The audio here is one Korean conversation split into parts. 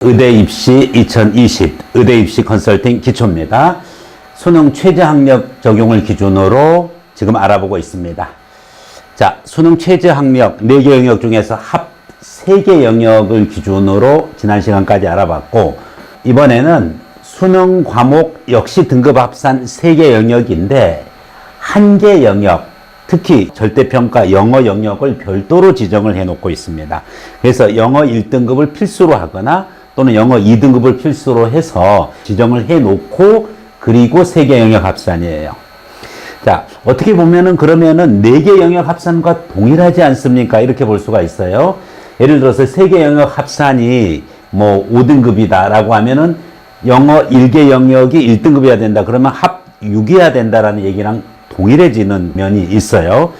의대 입시 2020 의대 입시 컨설팅 기초입니다. 수능 최저 학력 적용을 기준으로 지금 알아보고 있습니다. 자, 수능 최저 학력 4개 영역 중에서 합 3개 영역을 기준으로 지난 시간까지 알아봤고, 이번에는 수능 과목 역시 등급 합산 3개 영역인데 1개 영역, 특히 절대평가 영어 영역을 별도로 지정을 해놓고 있습니다. 그래서 영어 1등급을 필수로 하거나 또는 영어 2등급을 필수로 해서 지정을 해놓고, 그리고 3개 영역 합산이에요. 자, 어떻게 보면은 그러면은 4개 영역 합산과 동일하지 않습니까? 이렇게 볼 수가 있어요. 예를 들어서 3개 영역 합산이 뭐 5등급이다 라고 하면은 영어 1개 영역이 1등급이어야 된다. 그러면 합 6이어야 된다라는 얘기랑 동일해지는 면이 있어요.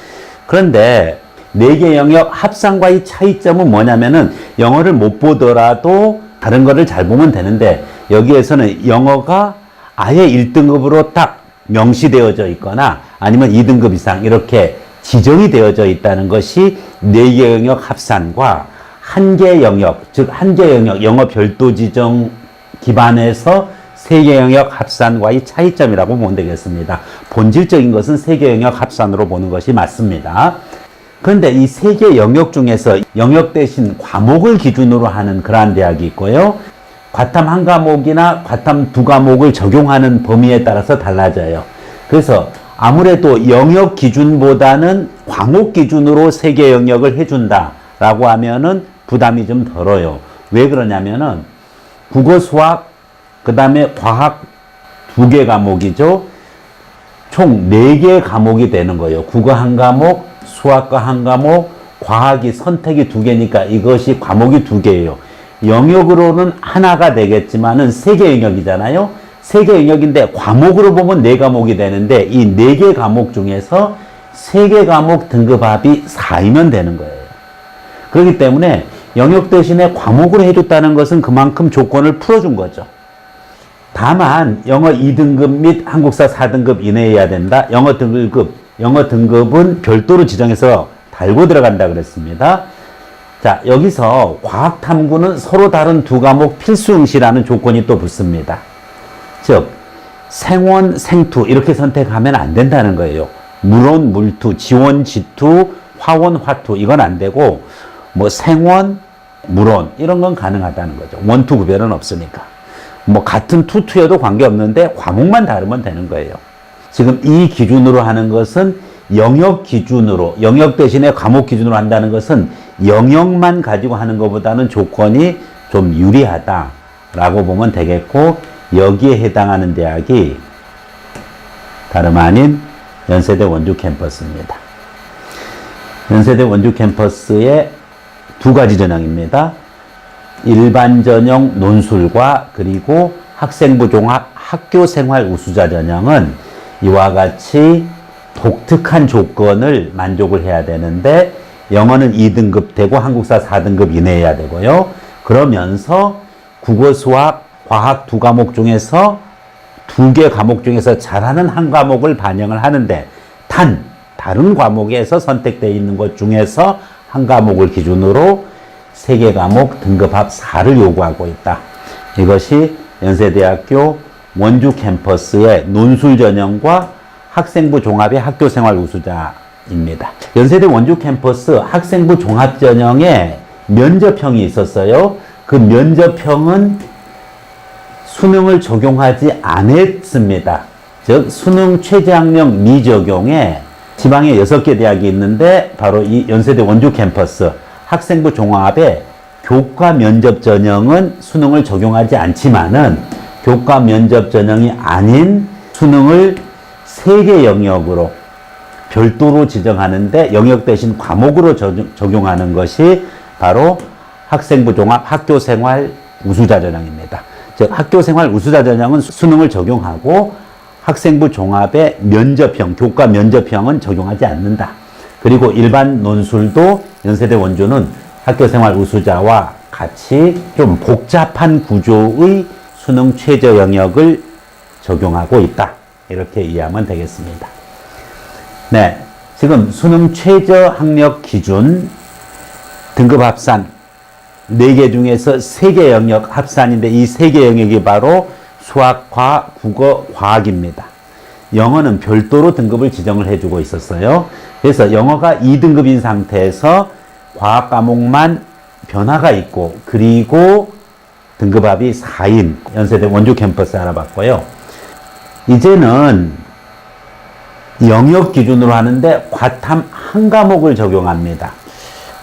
그런데 4개 영역 합산과의 차이점은 뭐냐면은 영어를 못 보더라도 다른 거를 잘 보면 되는데, 여기에서는 영어가 아예 1등급으로 딱 명시되어져 있거나 아니면 2등급 이상 이렇게 지정이 되어져 있다는 것이 4개 영역 합산과 1개 영역, 즉 1개 영역 영어 별도 지정 기반에서 3개 영역 합산과의 차이점이라고 보면 되겠습니다. 본질적인 것은 3개 영역 합산으로 보는 것이 맞습니다. 그런데 이 3개 영역 중에서 영역 대신 과목을 기준으로 하는 그러한 대학이 있고요. 과탐 1과목이나 과탐 2과목을 적용하는 범위에 따라서 달라져요. 그래서 아무래도 영역 기준보다는 과목 기준으로 3개 영역을 해준다라고 하면은 부담이 좀 덜어요. 왜 그러냐면은 국어, 수학, 그 다음에 과학 2개 과목이죠. 총 4개 과목이 되는 거예요. 국어 1과목, 수학과 1과목, 과학이 선택이 2개니까 이것이 과목이 2개예요. 영역으로는 하나가 되겠지만은 3개 영역이잖아요. 3개 영역인데 과목으로 보면 4과목이 되는데, 이 4개 과목 중에서 3개 과목 등급합이 4이면 되는 거예요. 그렇기 때문에 영역 대신에 과목으로 해줬다는 것은 그만큼 조건을 풀어준 거죠. 다만 영어 2등급 및 한국사 4등급 이내여야 된다. 영어 등급은 별도로 지정해서 달고 들어간다 그랬습니다. 자, 여기서 과학 탐구는 서로 다른 2과목 필수 응시라는 조건이 또 붙습니다. 즉 생원, 생투 이렇게 선택하면 안 된다는 거예요. 물원, 물투, 지원, 지투, 화원, 화투 이건 안 되고, 뭐 생원, 물원 이런 건 가능하다는 거죠. 원투 구별은 없으니까. 뭐 같은 투투여도 관계없는데 과목만 다르면 되는 거예요. 지금 이 기준으로 하는 것은 영역 기준으로, 영역 대신에 과목 기준으로 한다는 것은 영역만 가지고 하는 것보다는 조건이 좀 유리하다라고 보면 되겠고, 여기에 해당하는 대학이 다름 아닌 연세대 원주 캠퍼스입니다. 연세대 원주 캠퍼스의 2가지 전형입니다. 일반 전형 논술과 그리고 학생부 종합 학교생활 우수자 전형은 이와 같이 독특한 조건을 만족을 해야 되는데, 영어는 2등급 되고 한국사 4등급 이내여야 되고요. 그러면서 국어, 수학, 과학 2과목 중에서 2개 과목 중에서 잘하는 1과목을 반영을 하는데, 다른 과목에서 선택되어 있는 것 중에서 1과목을 기준으로 3개 과목 등급합 4를 요구하고 있다. 이것이 연세대학교 원주 캠퍼스의 논술 전형과 학생부 종합의 학교생활 우수자입니다. 연세대 원주 캠퍼스 학생부 종합 전형에 면접형이 있었어요. 그 면접형은 수능을 적용하지 않았습니다. 즉 수능 최저학력 미적용에 지방에 6개 대학이 있는데, 바로 이 연세대 원주 캠퍼스 학생부 종합의 교과 면접 전형은 수능을 적용하지 않지만은, 교과 면접 전형이 아닌 수능을 3개 영역으로 별도로 지정하는데 영역 대신 과목으로 적용하는 것이 바로 학생부 종합 학교생활 우수자 전형입니다. 즉 학교생활 우수자 전형은 수능을 적용하고 학생부 종합의 면접형, 교과 면접형은 적용하지 않는다. 그리고 일반 논술도 연세대 원주는 학교생활 우수자와 같이 좀 복잡한 구조의 수능 최저 영역을 적용하고 있다. 이렇게 이해하면 되겠습니다. 네, 지금 수능 최저 학력 기준 등급 합산 4개 중에서 3개 영역 합산인데 이 3개 영역이 바로 수학, 과학, 국어, 과학입니다. 영어는 별도로 등급을 지정을 해주고 있었어요. 그래서 영어가 2등급인 상태에서 과학 과목만 변화가 있고 그리고 등급합이 4인 연세대 원주 캠퍼스 알아봤고요. 이제는 영역 기준으로 하는데 과탐 한 과목을 적용합니다.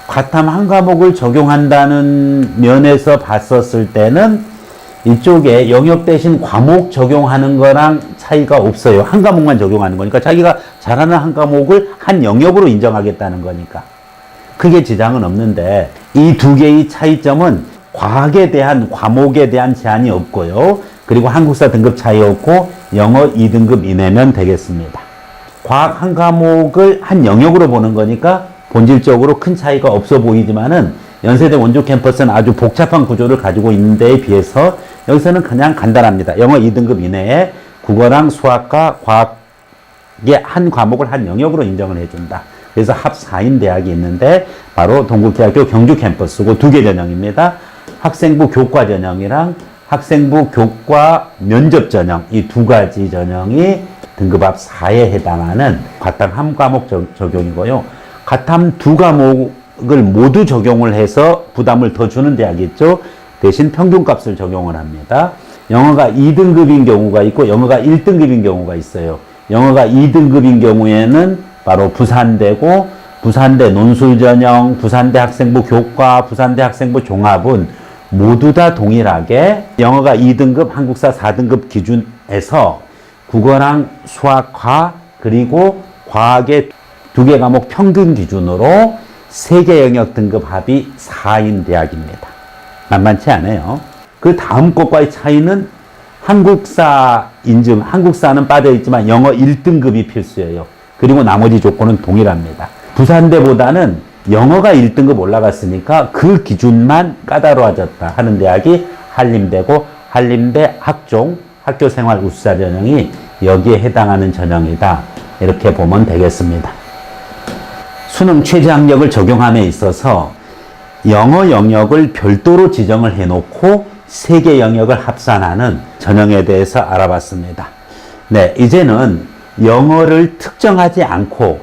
과탐 한 과목을 적용한다는 면에서 봤었을 때는 이쪽에 영역 대신 과목 적용하는 거랑 차이가 없어요. 한 과목만 적용하는 거니까 자기가 잘하는 한 과목을 한 영역으로 인정하겠다는 거니까 크게 지장은 없는데 이 두 개의 차이점은 과학에 대한 과목에 대한 제한이 없고요. 그리고 한국사 등급 차이 없고 영어 2등급 이내면 되겠습니다. 과학 한 과목을 한 영역으로 보는 거니까 본질적으로 큰 차이가 없어 보이지만은 연세대 원주 캠퍼스는 아주 복잡한 구조를 가지고 있는 데에 비해서 여기서는 그냥 간단합니다. 영어 2등급 이내에 국어랑 수학과 과학의 한 과목을 한 영역으로 인정을 해준다. 그래서 합 4인 대학이 있는데 바로 동국대학교 경주 캠퍼스고 2개 전형입니다. 학생부 교과 전형이랑 학생부 교과 면접 전형 이 2가지 전형이 등급합 4에 해당하는 과탐 한 과목 적용이고요. 과탐 2과목을 모두 적용을 해서 부담을 더 주는 대학이 있죠. 대신 평균값을 적용을 합니다. 영어가 2등급인 경우가 있고 영어가 1등급인 경우가 있어요. 영어가 2등급인 경우에는 바로 부산대고 부산대 논술전형, 부산대 학생부 교과, 부산대 학생부 종합은 모두 다 동일하게 영어가 2등급, 한국사 4등급 기준에서 국어랑 수학과 그리고 과학의 2개 과목 평균 기준으로 3개 영역 등급 합이 4인 대학입니다. 만만치 않아요. 그 다음 것과의 차이는 한국사 인증, 한국사는 빠져있지만 영어 1등급이 필수예요. 그리고 나머지 조건은 동일합니다. 부산대보다는 영어가 1등급 올라갔으니까 그 기준만 까다로워졌다 하는 대학이 한림대고 한림대 학종, 학교생활 우수자 전형이 여기에 해당하는 전형이다. 이렇게 보면 되겠습니다. 수능 최저 학력을 적용함에 있어서 영어 영역을 별도로 지정을 해놓고 3개 영역을 합산하는 전형에 대해서 알아봤습니다. 네, 이제는 영어를 특정하지 않고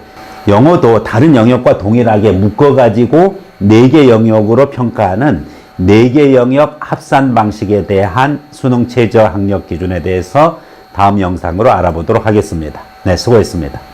영어도 다른 영역과 동일하게 묶어가지고 4개 영역으로 평가하는 4개 영역 합산 방식에 대한 수능 최저 학력 기준에 대해서 다음 영상으로 알아보도록 하겠습니다. 네, 수고했습니다.